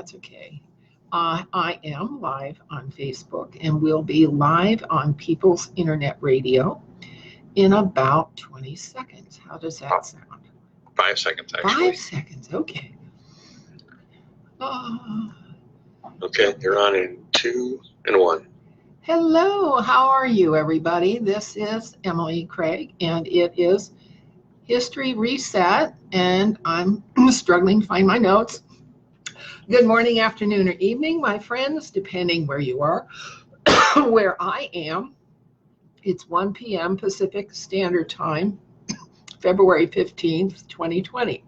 That's okay. I am live on Facebook and will be live on People's Internet Radio in about 20 seconds. How does that sound? 5 seconds, actually. 5 seconds, okay. Okay, you're on in 2 and 1. Hello, how are you, everybody? This is Emily Craig, and it is History Reset, and I'm struggling to find my notes. Good morning, afternoon, or evening, my friends, depending where you are. Where I am, it's 1 p.m. Pacific Standard Time, February 15th, 2020.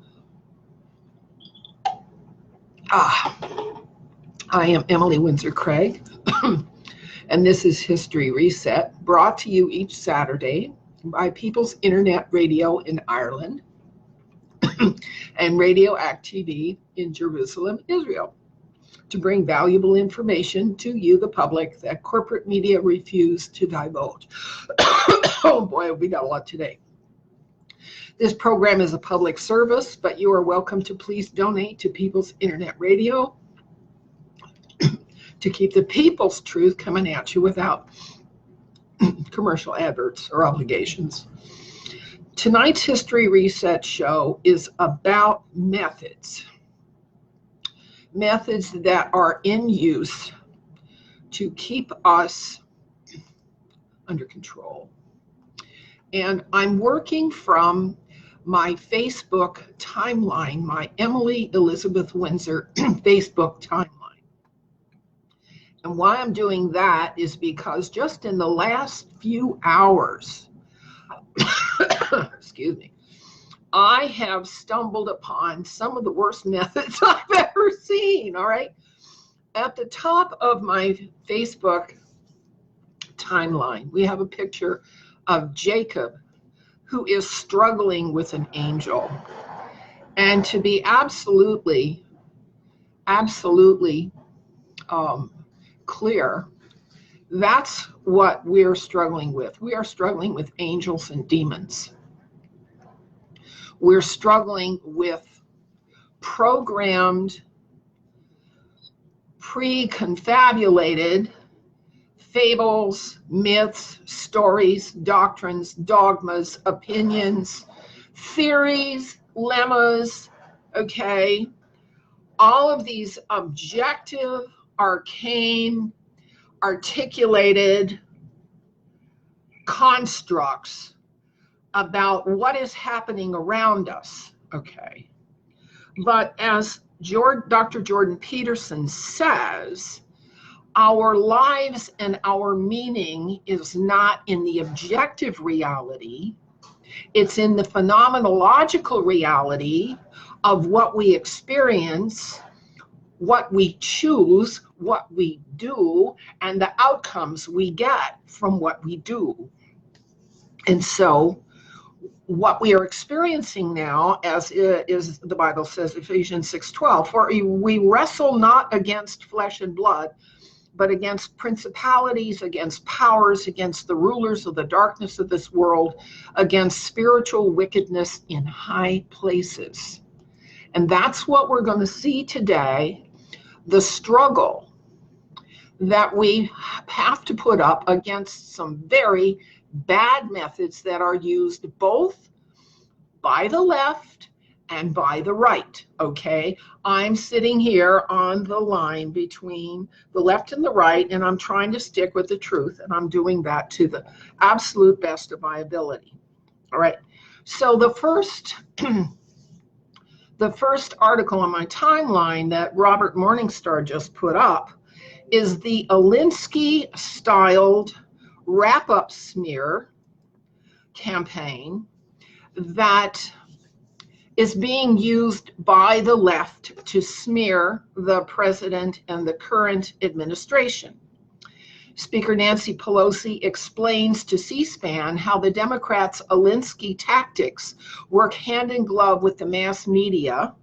I am Emily Windsor Craig, and this is History Reset, brought to you each Saturday by People's Internet Radio in Ireland and Radio Act TV in Jerusalem, Israel, to bring valuable information to you, the public, that corporate media refuse to divulge. Oh boy, we got a lot today. This program is a public service, but you are welcome to please donate to People's Internet Radio to keep the people's truth coming at you without commercial adverts or obligations. Tonight's History Reset show is about methods that are in use to keep us under control. And I'm working from my Facebook timeline, my Emily Elizabeth Windsor Facebook timeline. And why I'm doing that is because just in the last few hours, excuse me, I have stumbled upon some of the worst methods I've ever seen, all right? At the top of my Facebook timeline, we have a picture of Jacob, who is struggling with an angel. And to be absolutely clear, that's what we're struggling with. We are struggling with angels and demons. We're struggling with programmed, pre-confabulated fables, myths, stories, doctrines, dogmas, opinions, theories, lemmas, okay? All of these objective, arcane, articulated constructs about what is happening around us, okay? But as Dr. Jordan Peterson says, our lives and our meaning is not in the objective reality, it's in the phenomenological reality of what we experience, what we choose, what we do, and the outcomes we get from what we do. And so what we are experiencing now, as is the Bible says, Ephesians 6:12, for we wrestle not against flesh and blood, but against principalities, against powers, against the rulers of the darkness of this world, against spiritual wickedness in high places. And that's what we're going to see today, the struggle that we have to put up against some very bad methods that are used both by the left and by the right, okay? I'm sitting here on the line between the left and the right, and I'm trying to stick with the truth, and I'm doing that to the absolute best of my ability, all right? So the first article on my timeline that Robert Morningstar just put up is the Alinsky-styled wrap-up smear campaign that is being used by the left to smear the president and the current administration. Speaker Nancy Pelosi explains to C-SPAN how the Democrats' Alinsky tactics work hand in glove with the mass media,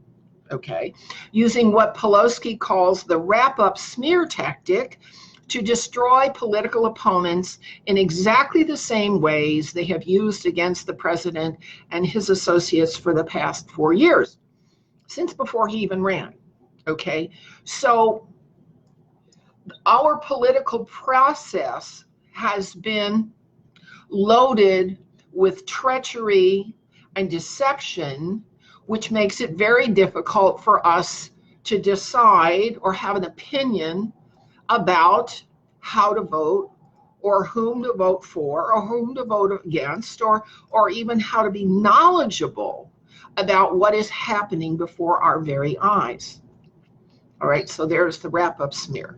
okay, using what Pelosi calls the wrap-up smear tactic to destroy political opponents in exactly the same ways they have used against the president and his associates for the past 4 years, since before he even ran. Okay, so our political process has been loaded with treachery and deception, which makes it very difficult for us to decide or have an opinion about how to vote, or whom to vote for, or whom to vote against, or even how to be knowledgeable about what is happening before our very eyes. All right, so there's the wrap-up smear.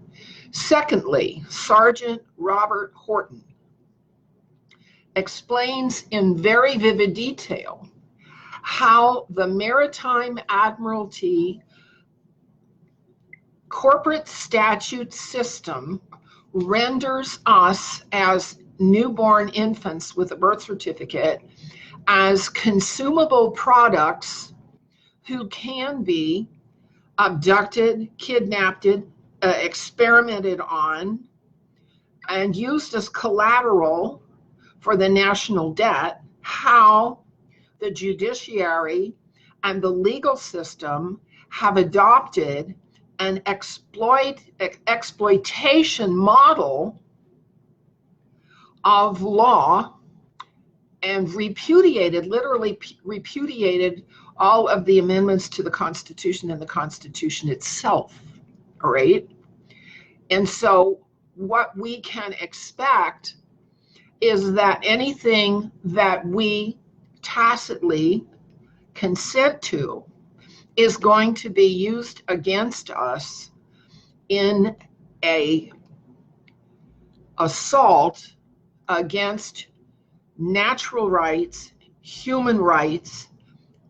Secondly, Sergeant Robert Horton explains in very vivid detail how the Maritime Admiralty corporate statute system renders us as newborn infants with a birth certificate as consumable products who can be abducted, kidnapped, experimented on, and used as collateral for the national debt. How the judiciary and the legal system have adopted an exploitation model of law and literally repudiated all of the amendments to the Constitution and the Constitution itself. All right. And so what we can expect is that anything that we tacitly consent to is going to be used against us in a assault against natural rights, human rights,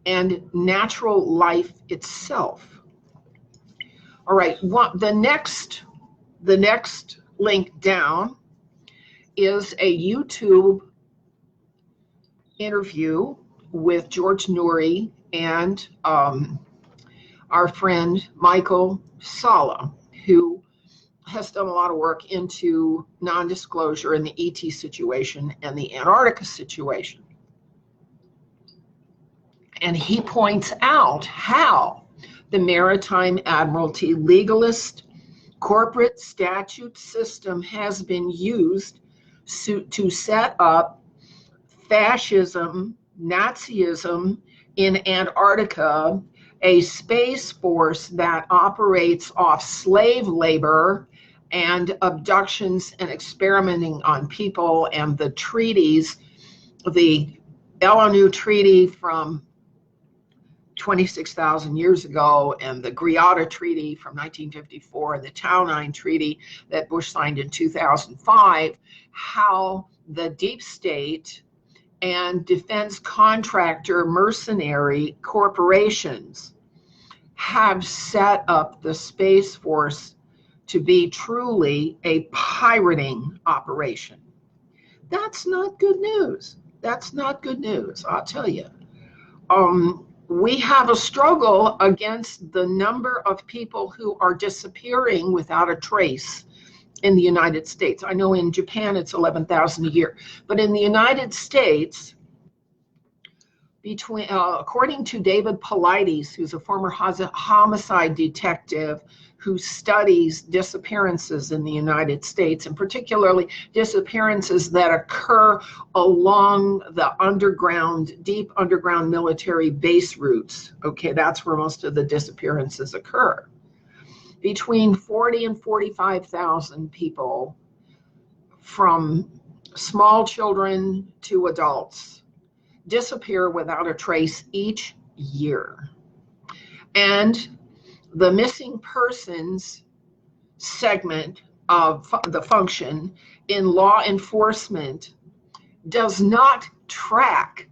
and natural life itself. All right, the next link down is a YouTube interview with George Noory and our friend Michael Sala, who has done a lot of work into non-disclosure in the ET situation and the Antarctica situation. And he points out how the Maritime Admiralty legalist corporate statute system has been used to set up fascism, Nazism in Antarctica, a space force that operates off slave labor and abductions and experimenting on people, and the treaties, the Elanu Treaty from 26,000 years ago, and the Greada Treaty from 1954, and the Townine Treaty that Bush signed in 2005, how the deep state and defense contractor mercenary corporations have set up the Space Force to be truly a pirating operation. That's not good news. That's not good news, I'll tell you. We have a struggle against the number of people who are disappearing without a trace in the United States. I know in Japan it's 11,000 a year, but in the United States, according to David Paulides, who's a former homicide detective who studies disappearances in the United States, and particularly disappearances that occur along the deep underground military base routes. Okay, that's where most of the disappearances occur. Between 40 and 45,000 people, from small children to adults, disappear without a trace each year. And the missing persons segment of the function in law enforcement does not track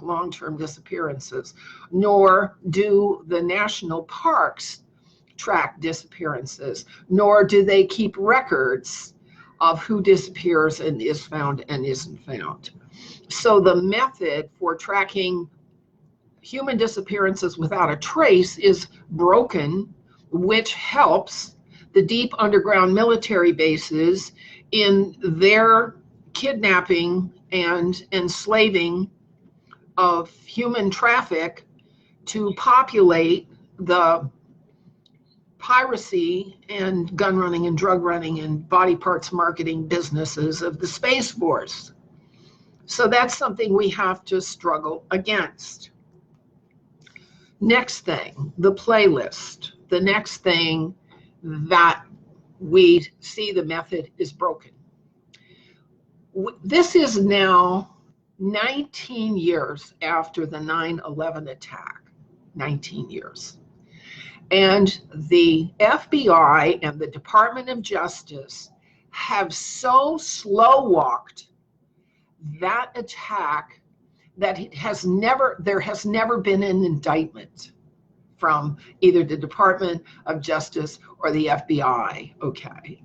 long-term disappearances, nor do the national parks track disappearances, nor do they keep records of who disappears and is found and isn't found. So the method for tracking human disappearances without a trace is broken, which helps the deep underground military bases in their kidnapping and enslaving of human traffic to populate the piracy and gun running and drug running and body parts marketing businesses of the Space Force. So that's something we have to struggle against. Next thing, the playlist. The next thing that we see the method is broken. This is now 19 years after the 9/11 attack. 19 years. And the FBI and the Department of Justice have so slow-walked that attack that there has never been an indictment from either the Department of Justice or the FBI. Okay.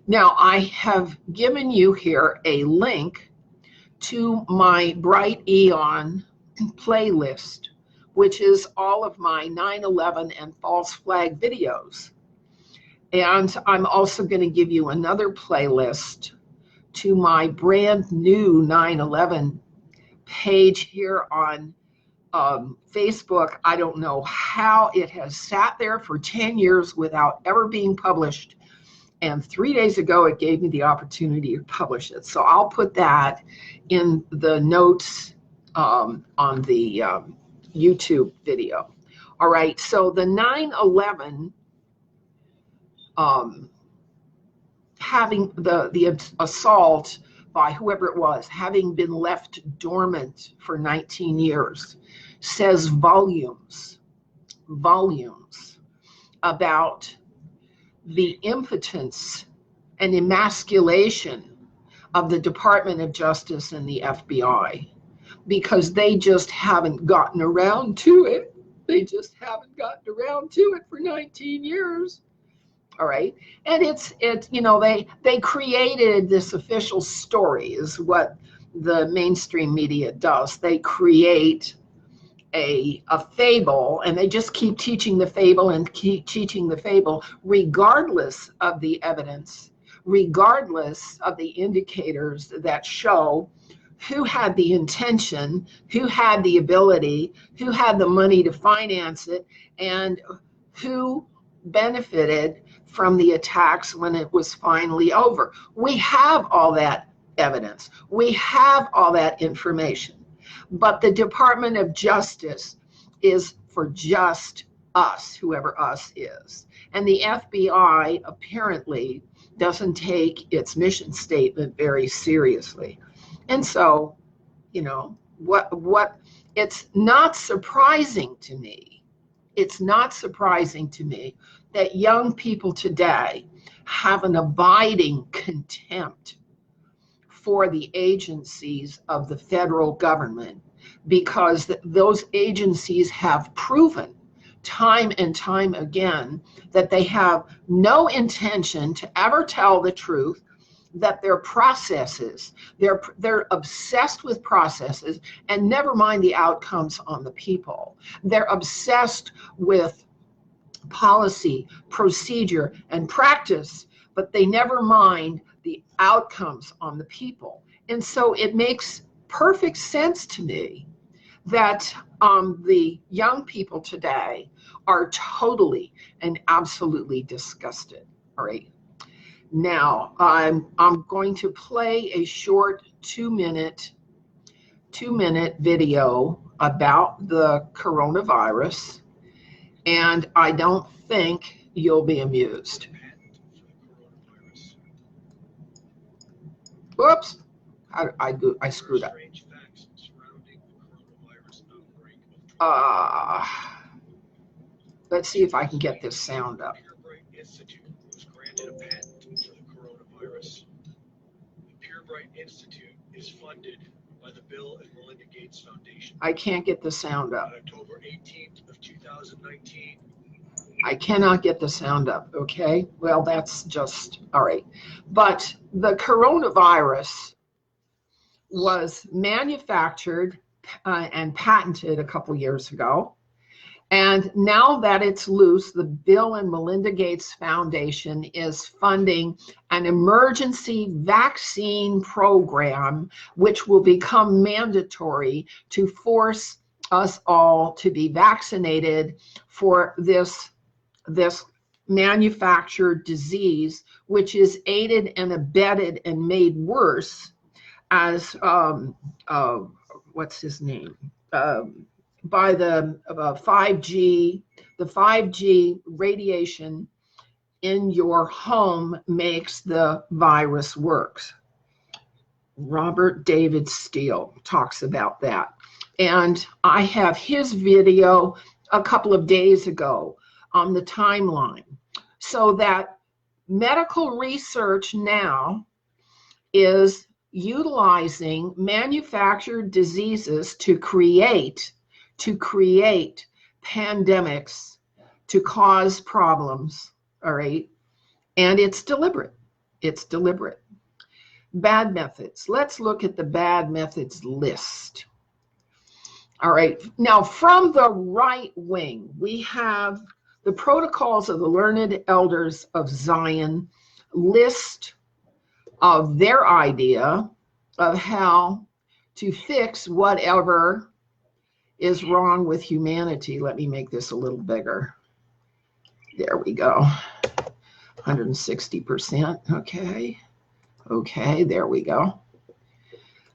Now, I have given you here a link to my Brighteon playlist, which is all of my 9/11 and false flag videos. And I'm also going to give you another playlist to my brand new 9/11 page here on Facebook. I don't know how it has sat there for 10 years without ever being published. And 3 days ago, it gave me the opportunity to publish it. So I'll put that in the notes on the YouTube video. All right, so the 9/11, having the assault by whoever it was, having been left dormant for 19 years, says volumes about the impotence and emasculation of the Department of Justice and the FBI, because they just haven't gotten around to it. They just haven't gotten around to it for 19 years. All right. And it's you know, they created this official story, is what the mainstream media does. They create a fable, and they just keep teaching the fable and keep teaching the fable, regardless of the evidence, regardless of the indicators that show who had the intention, who had the ability, who had the money to finance it, and who benefited from the attacks when it was finally over. We have all that evidence. We have all that information. But the Department of Justice is for just us, whoever us is. And the FBI apparently doesn't take its mission statement very seriously. And so, you know, what it's not surprising to me. It's not surprising to me that young people today have an abiding contempt for the agencies of the federal government, because those agencies have proven time and time again that they have no intention to ever tell the truth, that their processes, they're obsessed with processes, and never mind the outcomes on the people. They're obsessed with policy, procedure, and practice, but they never mind the outcomes on the people. And so it makes perfect sense to me that the young people today are totally and absolutely disgusted. All right. Now, I'm going to play a short two-minute video about the coronavirus, and I don't think you'll be amused. Whoops, I screwed up. Let's see if I can get this sound up. Institute is funded by the Bill and Melinda Gates Foundation. I can't get the sound up. On October 18th of 2019. I cannot get the sound up. Okay, well, that's just all right. But the coronavirus was manufactured and patented a couple years ago. And now that it's loose, the Bill and Melinda Gates Foundation is funding an emergency vaccine program, which will become mandatory to force us all to be vaccinated for this manufactured disease, which is aided and abetted and made worse as what's his name, by the 5G. The 5G radiation in your home makes the virus works. Robert David Steele talks about that. And I have his video a couple of days ago on the timeline. So that medical research now is utilizing manufactured diseases to create pandemics, to cause problems, all right? And it's deliberate. It's deliberate. Bad methods. Let's look at the bad methods list. All right. Now, from the right wing, we have the Protocols of the Learned Elders of Zion list of their idea of how to fix whatever is wrong with humanity. Let me make this a little bigger. There we go. 160%. Okay. Okay, there we go.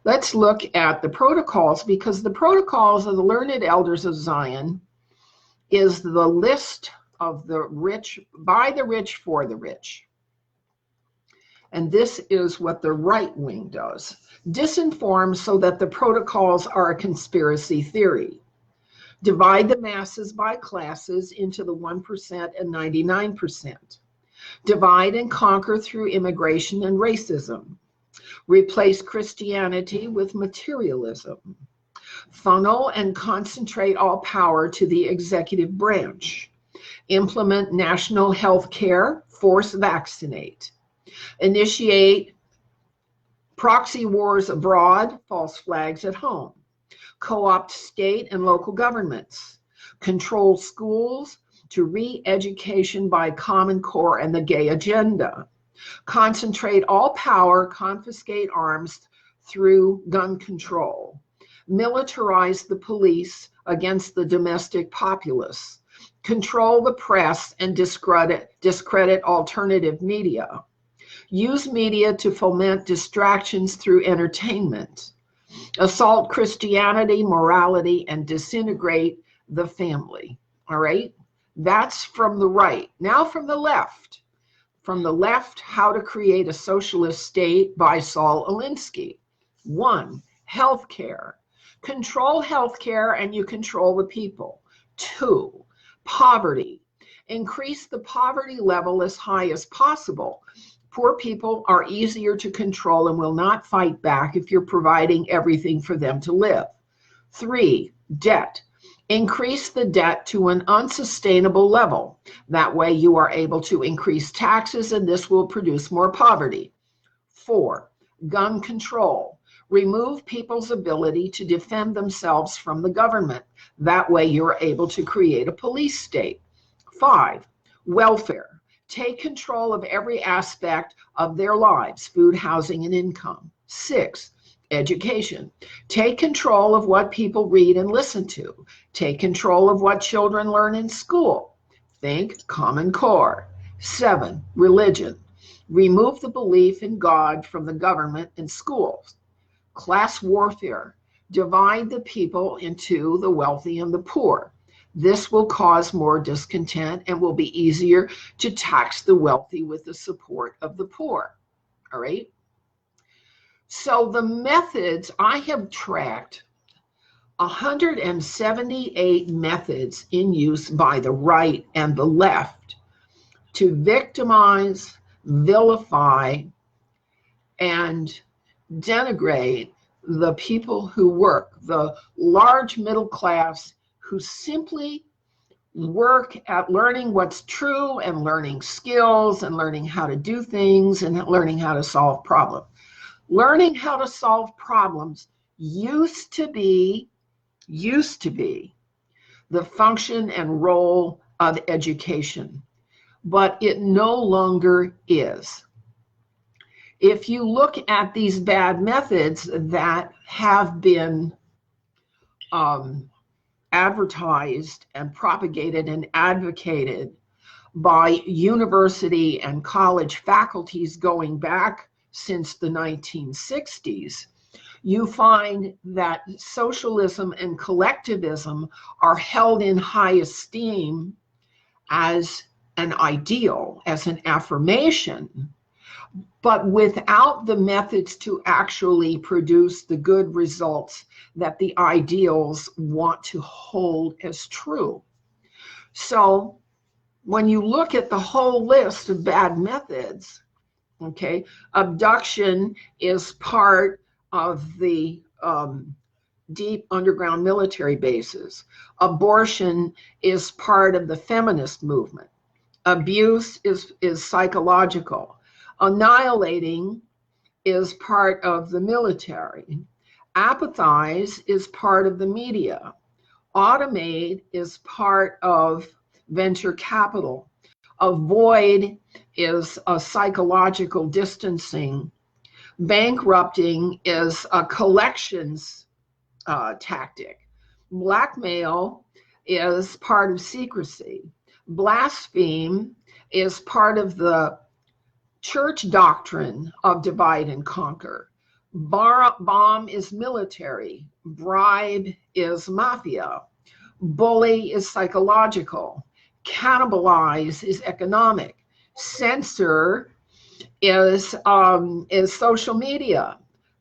Let's look at the protocols, because the Protocols of the Learned Elders of Zion is the list of the rich, by the rich, for the rich. And this is what the right wing does. Disinform so that the protocols are a conspiracy theory. Divide the masses by classes into the 1% and 99%. Divide and conquer through immigration and racism. Replace Christianity with materialism. Funnel and concentrate all power to the executive branch. Implement national health care. Force vaccinate. Initiate proxy wars abroad. False flags at home. Co-opt state and local governments. Control schools to re-education by Common Core and the gay agenda. Concentrate all power, confiscate arms through gun control. Militarize the police against the domestic populace. Control the press and discredit alternative media. Use media to foment distractions through entertainment. Assault Christianity, morality, and disintegrate the family. All right? That's from the right. Now from the left. From the left, How to Create a Socialist State by Saul Alinsky. 1, healthcare. Control healthcare and you control the people. 2, poverty. Increase the poverty level as high as possible. Poor people are easier to control and will not fight back if you're providing everything for them to live. 3, debt. Increase the debt to an unsustainable level. That way you are able to increase taxes and this will produce more poverty. 4, gun control. Remove people's ability to defend themselves from the government. That way you're able to create a police state. 5, welfare. Take control of every aspect of their lives, food, housing, and income. 6, education. Take control of what people read and listen to. Take control of what children learn in school. Think Common Core. 7, religion. Remove the belief in God from the government and schools. Class warfare. Divide the people into the wealthy and the poor. This will cause more discontent and will be easier to tax the wealthy with the support of the poor. All right? So the methods, I have tracked 178 methods in use by the right and the left to victimize, vilify, and denigrate the people who work, the large middle class who simply work at learning what's true and learning skills and learning how to do things and learning how to solve problems. Learning how to solve problems used to be the function and role of education, but it no longer is. If you look at these bad methods that have been advertised and propagated and advocated by university and college faculties going back since the 1960s, you find that socialism and collectivism are held in high esteem as an ideal, as an affirmation, but without the methods to actually produce the good results that the ideals want to hold as true. So when you look at the whole list of bad methods, okay, abduction is part of the deep underground military bases. Abortion is part of the feminist movement. Abuse is psychological. Annihilating is part of the military. Apathize is part of the media. Automate is part of venture capital. Avoid is a psychological distancing. Bankrupting is a collections tactic. Blackmail is part of secrecy. Blaspheme is part of the church doctrine of divide and conquer. Bomb is military. Bribe is mafia. Bully is psychological. Cannibalize is economic. Censor is social media.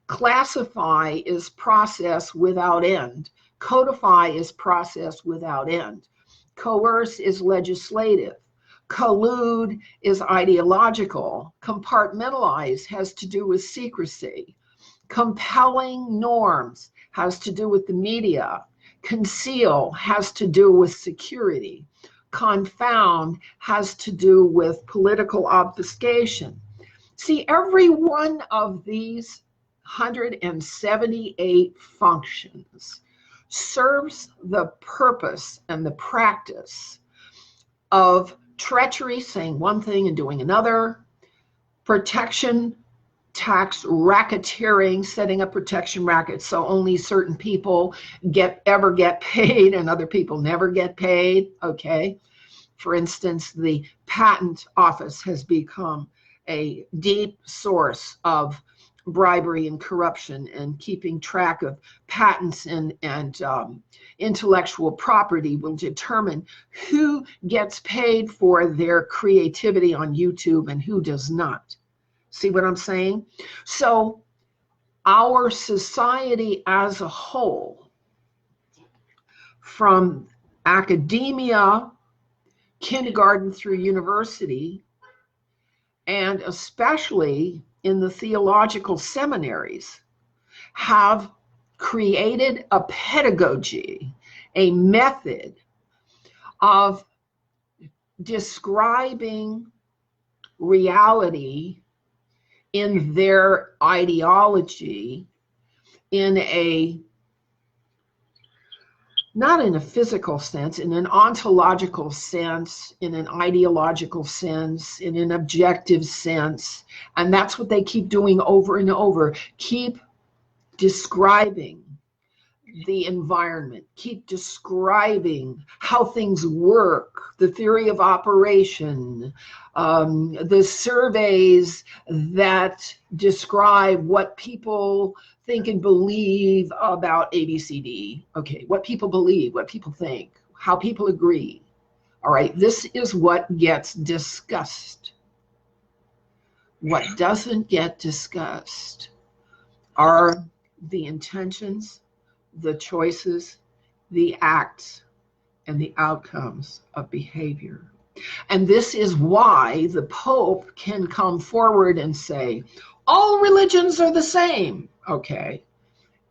Classify is process without end. Codify is process without end. Coerce is legislative. Collude is ideological. Compartmentalize has to do with secrecy. Compelling norms has to do with the media. Conceal has to do with security. Confound has to do with political obfuscation. See, every one of these 178 functions serves the purpose and the practice of treachery, saying one thing and doing another, protection, tax racketeering, setting up protection rackets so only certain people ever get paid and other people never get paid, okay? For instance, the patent office has become a deep source of bribery and corruption, and keeping track of patents and intellectual property will determine who gets paid for their creativity on YouTube and who does not. See what I'm saying? So our society as a whole, from academia, kindergarten through university, and especially in the theological seminaries, have created a pedagogy, a method of describing reality in their ideology in a, not in a physical sense, in an ontological sense, in an ideological sense, in an objective sense. And that's what they keep doing over and over. Keep describing the environment, keep describing how things work, the theory of operation, the surveys that describe what people think and believe about ABCD. Okay, what people believe, what people think, how people agree. All right, this is what gets discussed. What doesn't get discussed are the intentions, the choices, the acts, and the outcomes of behavior. And this is why the Pope can come forward and say, all religions are the same. Okay,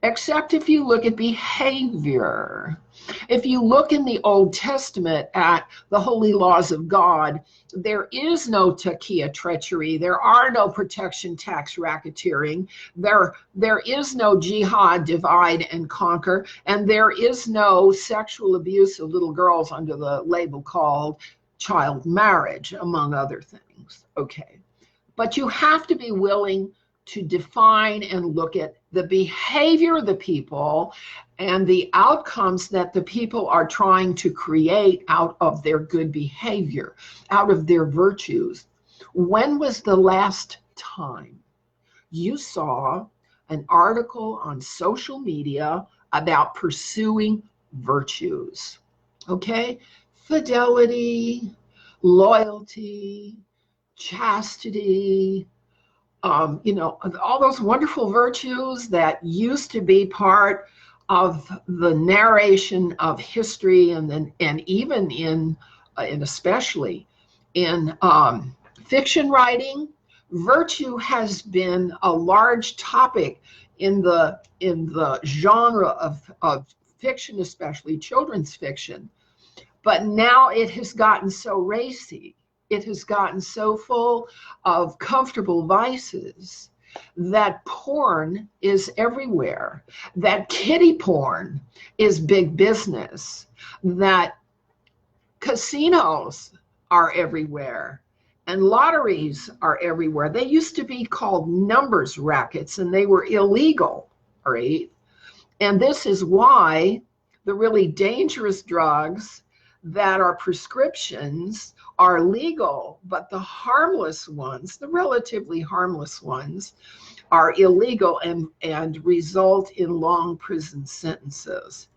except if you look at behavior. If you look in the Old Testament at the holy laws of God, there is no takia treachery. There are no protection tax racketeering. There is no jihad, divide and conquer. And there is no sexual abuse of little girls under the label called child marriage, among other things. Okay, but you have to be willing to define and look at the behavior of the people and the outcomes that the people are trying to create out of their good behavior, out of their virtues. When was the last time you saw an article on social media about pursuing virtues? Okay? Fidelity, loyalty, chastity, all those wonderful virtues that used to be part of the narration of history, and even in and especially in fiction writing. Virtue has been a large topic in the genre of fiction, especially children's fiction. But now it has gotten so racy, it has gotten so full of comfortable vices that porn is everywhere, that kiddie porn is big business, that casinos are everywhere, and lotteries are everywhere. They used to be called numbers rackets, and they were illegal, right? And this is why the really dangerous drugs that are prescriptions are legal, but the harmless ones, the relatively harmless ones, are illegal and result in long prison sentences.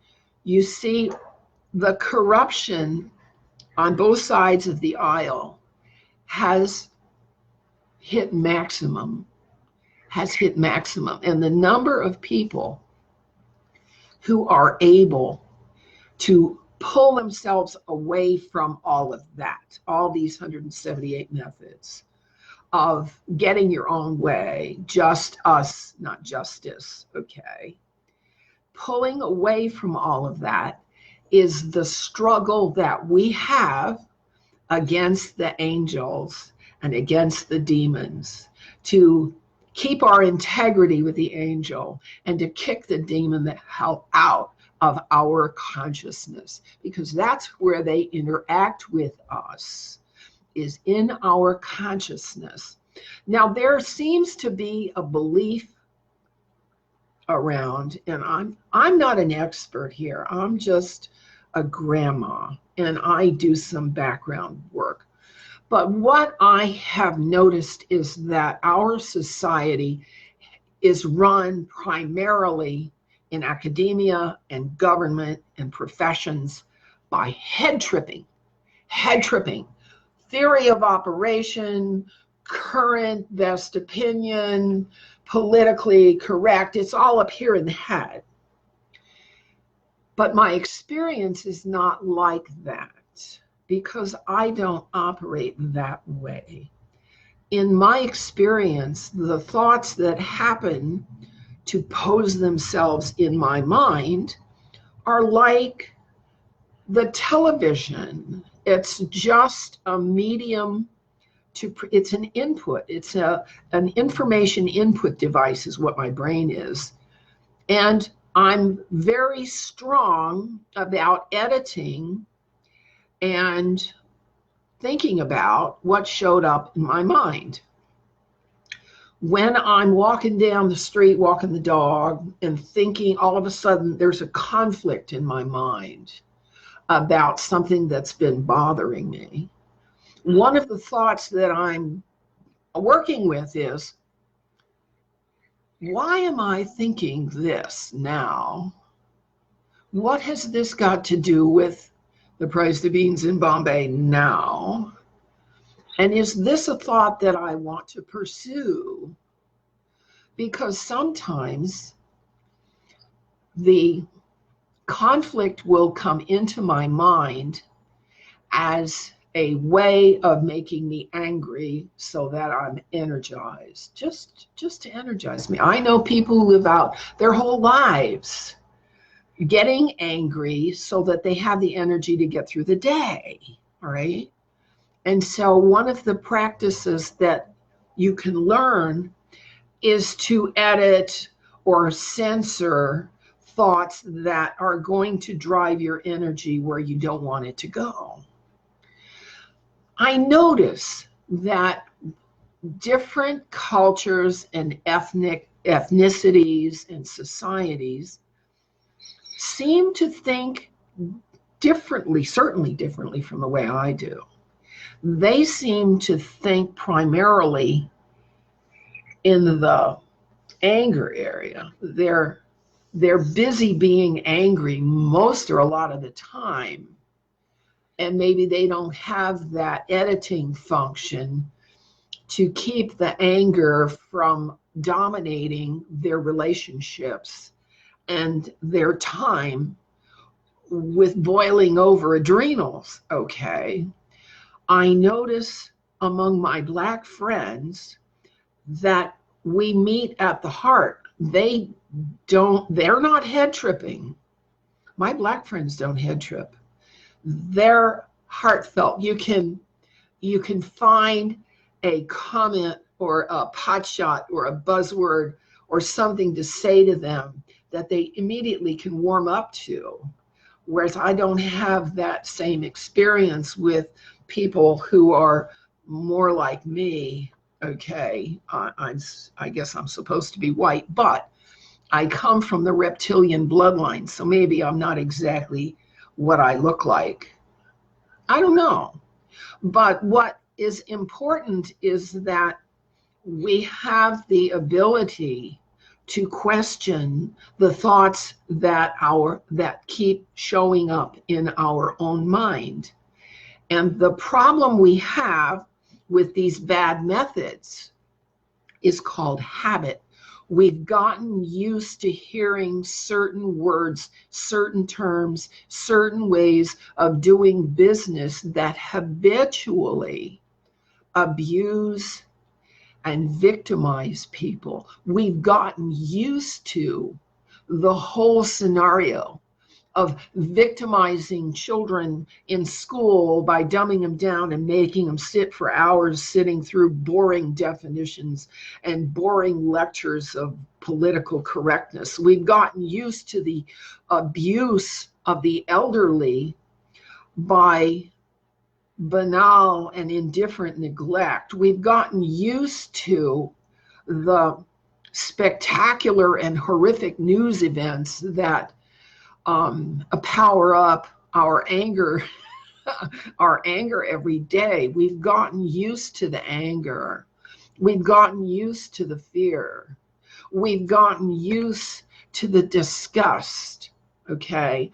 You see, the corruption on both sides of the aisle has hit maximum, and the number of people who are able to pull themselves away from all of that, all these 178 methods of getting your own way, just us, not justice, okay? Pulling away from all of that is the struggle that we have against the angels and against the demons, to keep our integrity with the angel and to kick the demon the hell out of our consciousness, because that's where they interact with us, is in our consciousness. Now, there seems to be a belief around, and I'm not an expert here, I'm just a grandma, and I do some background work. But what I have noticed is that our society is run primarily in academia and government and professions by head tripping, theory of operation, current best opinion, politically correct. It's all up here in the head. But my experience is not like that, because I don't operate that way. In my experience, the thoughts that happen to pose themselves in my mind are like the television. It's just a medium it's an input. It's an information input device is what my brain is. And I'm very strong about editing and thinking about what showed up in my mind. When I'm walking down the street, walking the dog, and thinking, all of a sudden there's a conflict in my mind about something that's been bothering me. One of the thoughts that I'm working with is, why am I thinking this now? What has this got to do with the price of beans in Bombay now? And is this a thought that I want to pursue? Because sometimes the conflict will come into my mind as a way of making me angry so that I'm energized, just to energize me. I know people who live out their whole lives getting angry so that they have the energy to get through the day, all right? And so one of the practices that you can learn is to edit or censor thoughts that are going to drive your energy where you don't want it to go. I notice that different cultures and ethnicities and societies seem to think differently, certainly differently from the way I do. They seem to think primarily in the anger area. They're busy being angry most or a lot of the time. And maybe they don't have that editing function to keep the anger from dominating their relationships and their time with boiling over adrenals. Okay. I notice among my Black friends that we meet at the heart. They're not head tripping. My Black friends don't head trip. They're heartfelt. You can find a comment or a pot shot or a buzzword or something to say to them that they immediately can warm up to. Whereas I don't have that same experience with people who are more like me. Okay, I guess I'm supposed to be white, but I come from the reptilian bloodline, so maybe I'm not exactly what I look like. I don't know. But what is important is that we have the ability to question the thoughts that keep showing up in our own mind. And the problem we have with these bad methods is called habit. We've gotten used to hearing certain words, certain terms, certain ways of doing business that habitually abuse and victimize people. We've gotten used to the whole scenario of victimizing children in school by dumbing them down and making them sit for hours sitting through boring definitions and boring lectures of political correctness. We've gotten used to the abuse of the elderly by banal and indifferent neglect. We've gotten used to the spectacular and horrific news events that power up our anger, our anger every day. We've gotten used to the anger. We've gotten used to the fear. We've gotten used to the disgust, okay,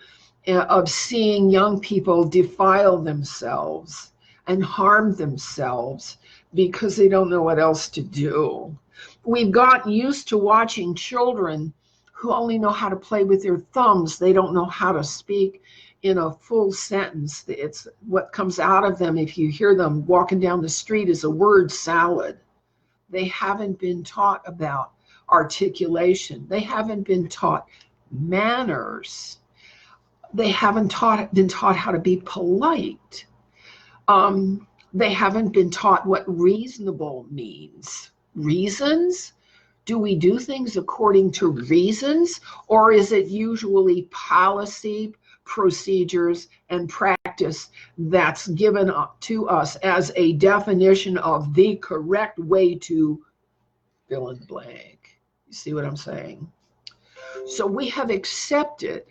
of seeing young people defile themselves and harm themselves because they don't know what else to do. We've gotten used to watching children who only know how to play with their thumbs. They don't know how to speak in a full sentence. It's what comes out of them if you hear them walking down the street is a word salad. They haven't been taught about articulation. They haven't been taught manners. They haven't been taught how to be polite. They haven't been taught what reasonable means. Reasons? Do we do things according to reasons, or is it usually policy, procedures, and practice that's given up to us as a definition of the correct way to fill in the blank? You see what I'm saying? So we have accepted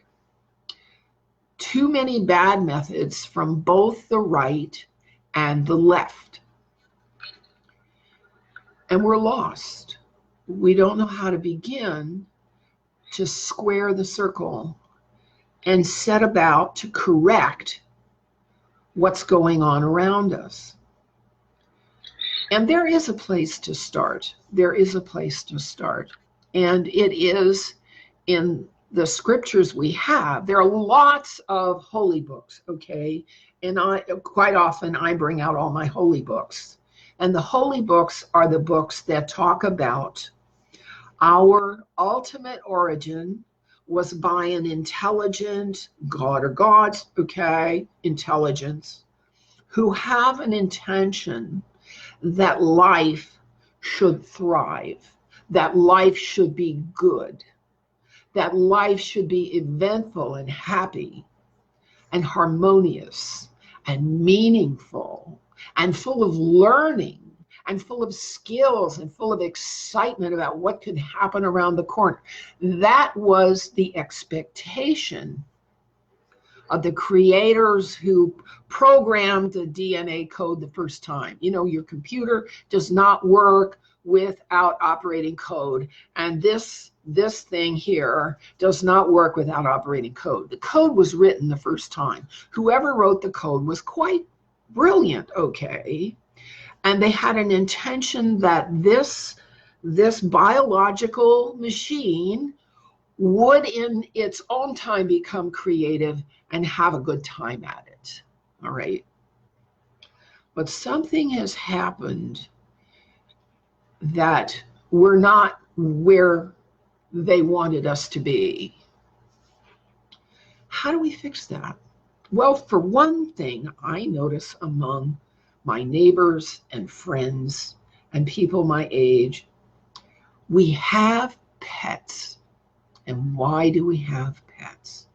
too many bad methods from both the right and the left. And we're lost. We don't know how to begin to square the circle and set about to correct what's going on around us. And there is a place to start. There is a place to start. And it is in the scriptures we have. There are lots of holy books, okay? And quite often I bring out all my holy books. And the holy books are the books that talk about our ultimate origin was by an intelligent God or gods, okay, intelligence, who have an intention that life should thrive, that life should be good, that life should be eventful and happy and harmonious and meaningful and full of learning and full of skills and full of excitement about what could happen around the corner. That was the expectation of the creators who programmed the DNA code the first time. You know, your computer does not work without operating code, and this thing here does not work without operating code. The code was written the first time. Whoever wrote the code was quite brilliant, okay? And they had an intention that this biological machine would in its own time become creative and have a good time at it, all right? But something has happened that we're not where they wanted us to be. How do we fix that? Well, for one thing, I notice among my neighbors and friends and people my age, we have pets. And why do we have pets?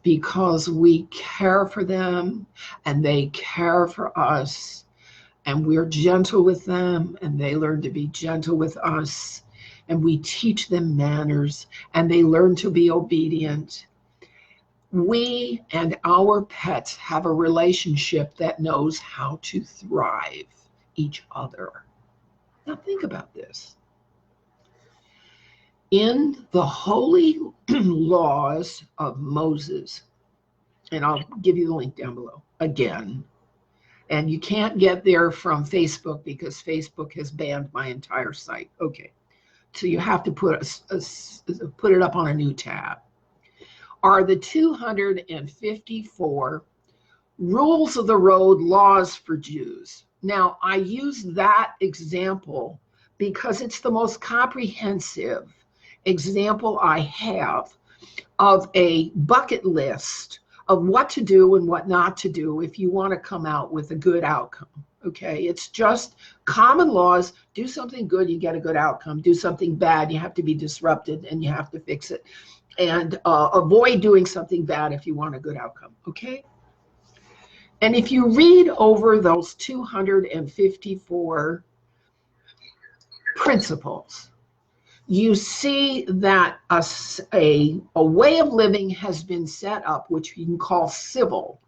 Because we care for them and they care for us, and we're gentle with them and they learn to be gentle with us, and we teach them manners and they learn to be obedient. We and our pets have a relationship that knows how to thrive each other. Now think about this. In the holy laws of Moses, and I'll give you the link down below again, and you can't get there from Facebook because Facebook has banned my entire site. Okay, so you have to put it up on a new tab. Are the 254 rules of the road laws for Jews. Now, I use that example because it's the most comprehensive example I have of a bucket list of what to do and what not to do if you want to come out with a good outcome. Okay, it's just common laws. Do something good, you get a good outcome. Do something bad, you have to be disrupted and you have to fix it. And avoid doing something bad if you want a good outcome. Okay? And if you read over those 254 principles, you see that a way of living has been set up, which you can call civil.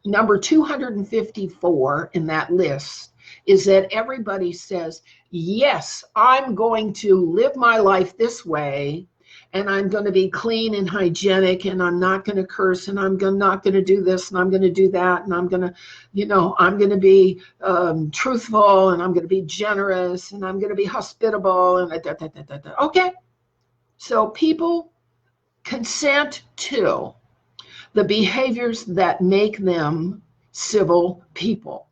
Number 254 in that list is that everybody says, yes, I'm going to live my life this way, and I'm going to be clean and hygienic, and I'm not going to curse, and I'm not going to do this, and I'm going to do that, and I'm going to, I'm going to be truthful, and I'm going to be generous, and I'm going to be hospitable, and Okay, so people consent to the behaviors that make them civil people.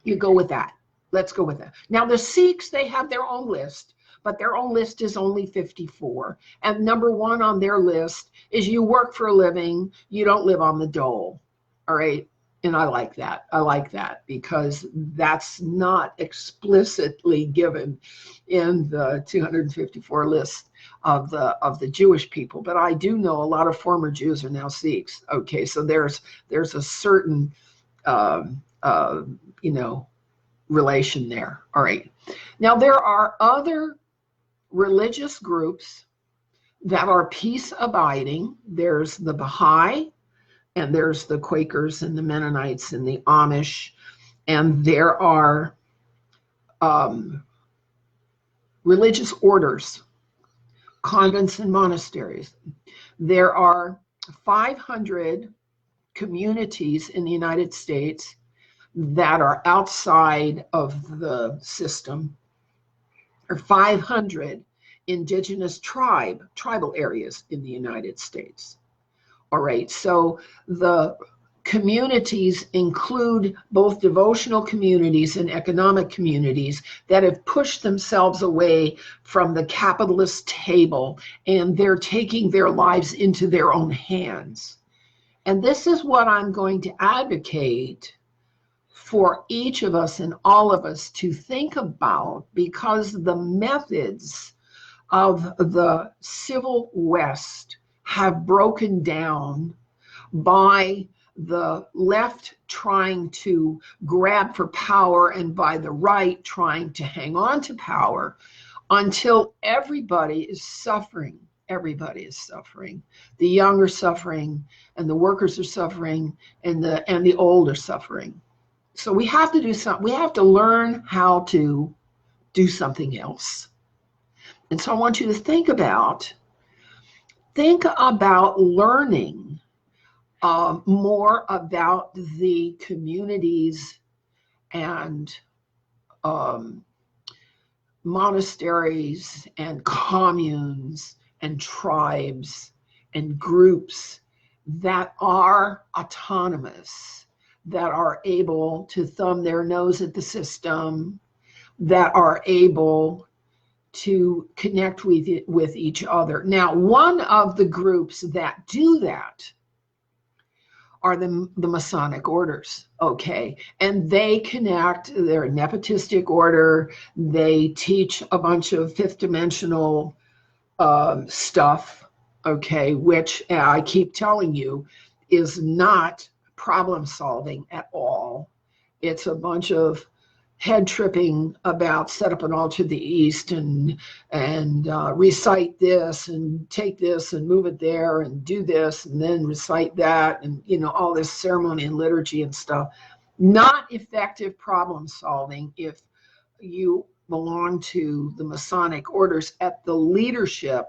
You go with that. Let's go with that. Now, the Sikhs, they have their own list, but their own list is only 54. And number one on their list is you work for a living, you don't live on the dole. All right. And I like that. I like that because that's not explicitly given in the 254 list of the Jewish people. But I do know a lot of former Jews are now Sikhs. Okay. So there's a certain, relation there. All right. Now there are other religious groups that are peace abiding. There's the Baha'i, and there's the Quakers and the Mennonites and the Amish, and there are religious orders, convents and monasteries. There are 500 communities in the United States that are outside of the system, or 500 indigenous tribal areas in the United States. All right, so the communities include both devotional communities and economic communities that have pushed themselves away from the capitalist table, and they're taking their lives into their own hands. And this is what I'm going to advocate for each of us and all of us to think about, because the methods of the civil West have broken down by the left trying to grab for power and by the right trying to hang on to power until everybody is suffering. Everybody is suffering. The young are suffering, and the workers are suffering, and the old are suffering. So we have to do something. We have to learn how to do something else. And so I want you to think about learning more about the communities and monasteries and communes and tribes and groups that are autonomous, that are able to thumb their nose at the system, that are able to connect with each other. Now, one of the groups that do that are the Masonic orders, okay? And they connect, they're a nepotistic order, they teach a bunch of fifth dimensional stuff, okay, which I keep telling you is not problem solving at all. It's a bunch of head tripping about set up an altar to the east and recite this and take this and move it there and do this and then recite that and all this ceremony and liturgy and stuff. Not effective problem solving if you belong to the Masonic orders at the leadership,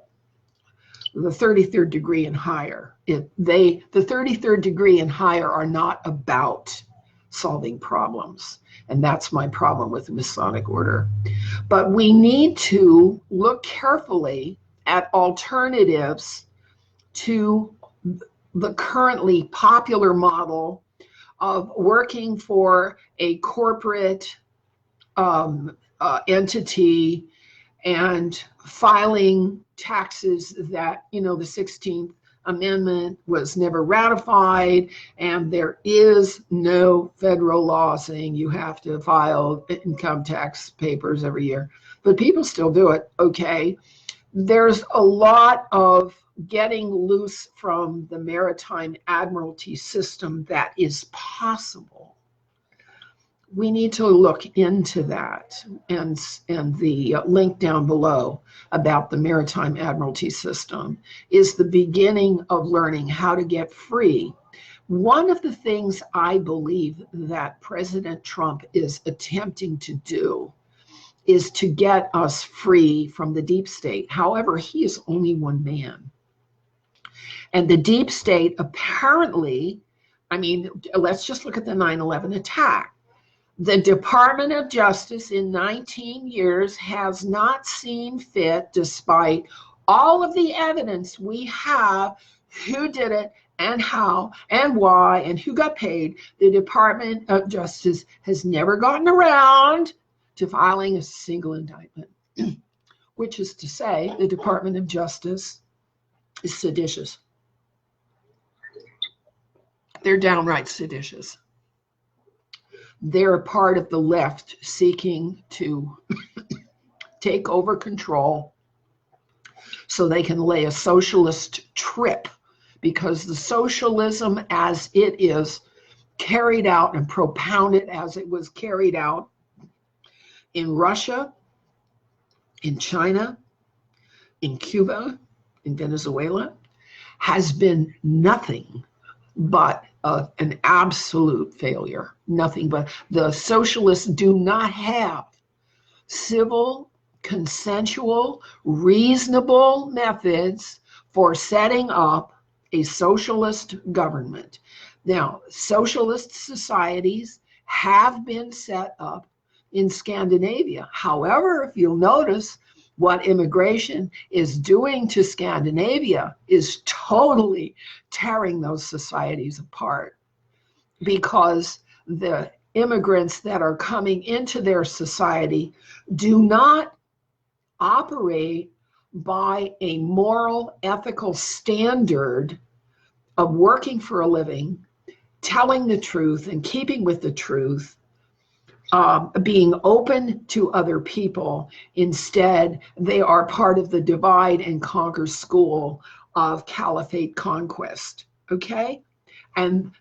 the 33rd degree and higher. The 33rd degree and higher are not about solving problems. And that's my problem with the Masonic order. But we need to look carefully at alternatives to the currently popular model of working for a corporate entity and filing taxes that, the 16th Amendment was never ratified, and there is no federal law saying you have to file income tax papers every year. But people still do it, okay? There's a lot of getting loose from the maritime admiralty system that is possible. We need to look into that, and the link down below about the maritime admiralty system is the beginning of learning how to get free. One of the things I believe that President Trump is attempting to do is to get us free from the deep state. However, he is only one man. And the deep state apparently, let's just look at the 9/11 attack. The Department of Justice in 19 years has not seen fit, despite all of the evidence we have, who did it and how and why and who got paid. The Department of Justice has never gotten around to filing a single indictment, which is to say the Department of Justice is seditious. They're downright seditious. They're a part of the left seeking to take over control so they can lay a socialist trip, because the socialism as it is carried out and propounded as it was carried out in Russia, in China, in Cuba, in Venezuela, has been nothing but an absolute failure. Nothing but the socialists do not have civil, consensual, reasonable methods for setting up a socialist government. Now, socialist societies have been set up in Scandinavia. However, if you'll notice, what immigration is doing to Scandinavia is totally tearing those societies apart, because the immigrants that are coming into their society do not operate by a moral, ethical standard of working for a living, telling the truth and keeping with the truth, being open to other people. Instead, they are part of the divide and conquer school of caliphate conquest, okay? And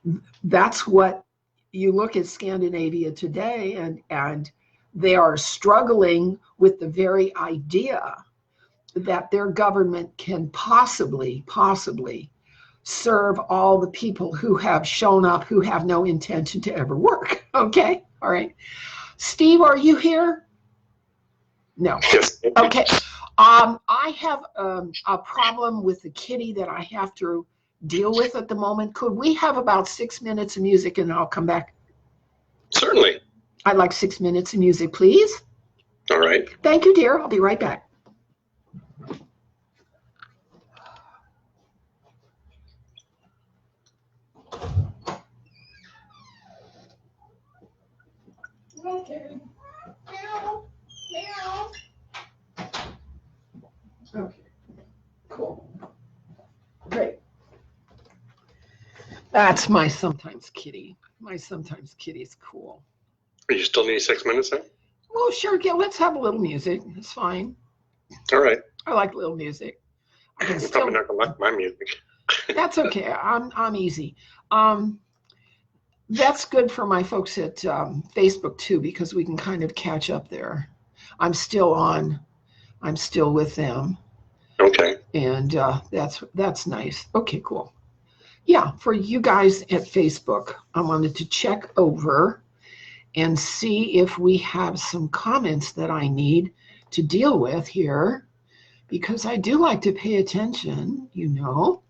that's what you look at Scandinavia today, and they are struggling with the very idea that their government can possibly serve all the people who have shown up who have no intention to ever work. Okay, all right. Steve, are you here? No. Yes. Okay. I have a problem with the kitty that I have to deal with at the moment. Could we have about 6 minutes of music and I'll come back? Certainly. I'd like 6 minutes of music, please. All right. Thank you, dear. I'll be right back. Okay. Meow. Meow. Okay. Cool. Great. That's my sometimes kitty. My sometimes kitty's cool. You still need 6 minutes then? Well, sure. Yeah, let's have a little music. It's fine. All right. I like little music. I can You're still. probably not gonna like my music. That's okay. I'm easy. That's good for my folks at Facebook too, because we can kind of catch up there. I'm still on. I'm still with them, Okay. and that's nice. Okay, cool. Yeah, for you guys at Facebook, I wanted to check over and see if we have some comments that I need to deal with here, because I do like to pay attention, you know.